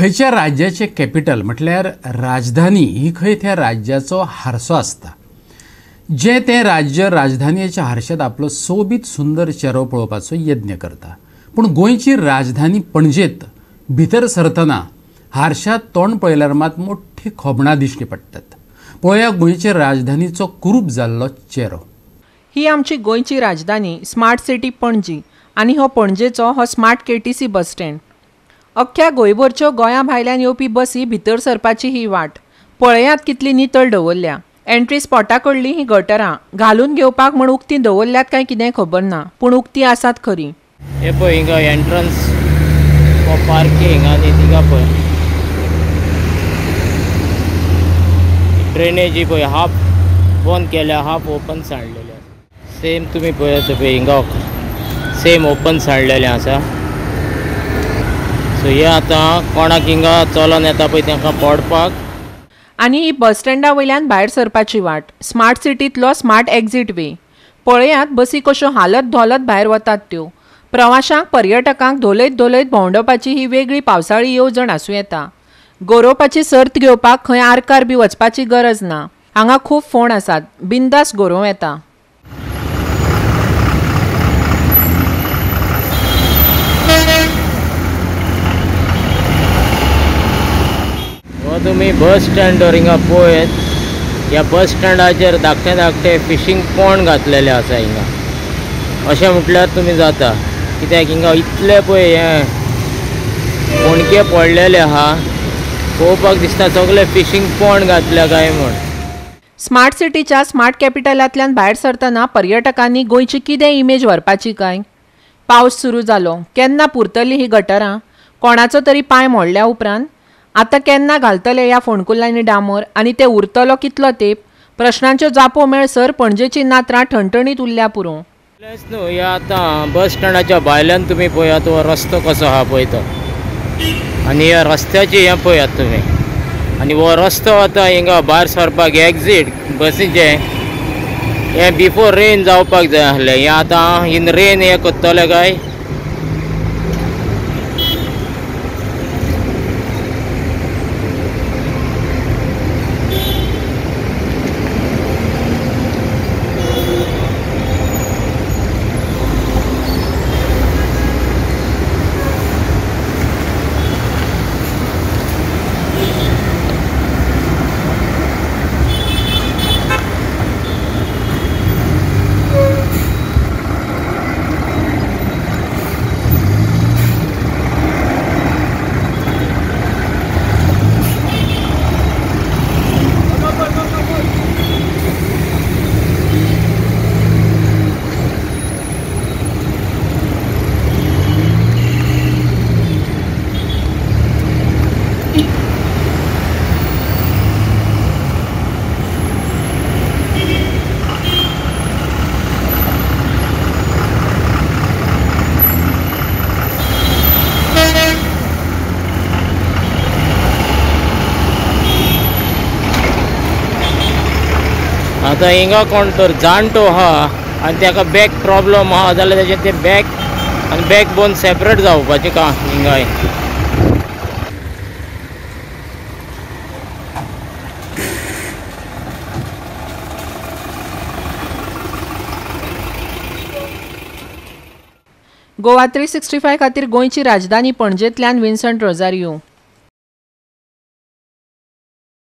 खंयच्या राज्याचे कॅपिटल म्हटल्यार राजधानी ही खंय त्या राज्याचो हारसो आसता जे ते राज्य राजधानीच्या हारशात आपलो सोबीत सुंदर चेहरो पळोवपाचो यत्न करता। पूण गोंयची राजधानी पणजेत भितर सरतना हारशात तोंड पळयल्यार मात मोठी खोबणां दिश्टी पडटात। पळोवया गोंयचे राजधानीचो कुरूप जाल्लो चेहरो। ही आमची गोंयची राजधानी स्मार्ट सिटी पणजी आनी हो पणजेचो हो स्मार्ट केटीसी बस स्टँड। अख्ख्या गोंयभरच्यो गोंया भायल्यान येवपी बसी भितर सरपाची ही वाट पळयात कितली नितळ दवरल्या। एंट्री स्पॉटा कडली ही गटरां घालून घेवपाक म्हण उक्ती दवरल्यात काय कितें खबर ना, पूण उक्ती आसात खरी। हे पळय हिंगा एंट्रन्स फॉर पार्किंग आनी थिंगा पळय ड्रेनेजी पळय हाफ बंद केल्या हाफ ओपन सांडलेले सेम तुमी पळयता पळय हिंगा सेम ओपन सांडलेलें आसा। सो हे आतां कोणाक हिंगा चलोन येता पळय तांकां पडपाक। आनी ही बस स्टँडा वयल्यान भायर सरपाची वाट स्मार्ट सिटींतलो स्मार्ट एक्झिट वे। पळयात बसी कश्यो हालत धोलत भायर वतात त्यो। प्रवाशांक पर्यटकांक धोलयत धोलयत भोंवडोवपाची ही वेगळी पावसाळी येवजण आसूं येता। गरोवपाची सर्त घेवपाक खंय आरकार बी वचपाची गरज ना। हांगा खूब फोंड आसात, बिंदास गरोवं येता। तुम्ही बस स्टँडर हिंगा पळयत ह्या बस स्टँडाचेर धाकटे धाकटे फिशींग पॉन्ड घातलेले आसा हिंगा। अशें म्हटल्यार तुमी जाता कित्याक हिंगा इतले पळय हे मोणके पडलेले आहा पळोवपाक दिसता सगळे फिशींग पॉन्ड घातल्या काय म्हण। स्मार्ट सिटीच्या स्मार्ट कॅपिटलांतल्यान भायर सरतना पर्यटकांनी गोंयची कितें इमेज व्हरपाची काय? पावस सुरू जालो केन्ना पुरतली ही गटरां? कोणाचो तरी पांय मोडल्या उपरांत आतां केन्ना घालतले ह्या फोंडकुलांनी डामर आनी ते उरतलो कितलो तेंप? प्रश्नांच्यो जापो मेळसर पणजेची नातरां ठणठणीत उरल्या पुरो। इतलेंच न्हू हे आतां बस स्टँडाच्या भायल्यान तुमी पळयात हो रस्तो कसो आहा पळय तो आनी ह्या रस्त्याची हें पळयात तुमी आनी हो रस्तो आतां हिंगा भायर सरपाक एक्झिट बसीचे हें बिफोर रेन जावपाक जाय आसलें। हें आतां इन रेन हें करतले काय? आतां हिंगा कोण तर जाणटो आहा आनी ताका बॅक प्रॉब्लम आहा जाल्यार तेजें तें बॅक आनी बॅक बोन सेपरेट जावपाचें का हिंगा। गोवा 365 खातीर गोंयची राजधानी पणजेंतल्यान विन्संट रोजारियो।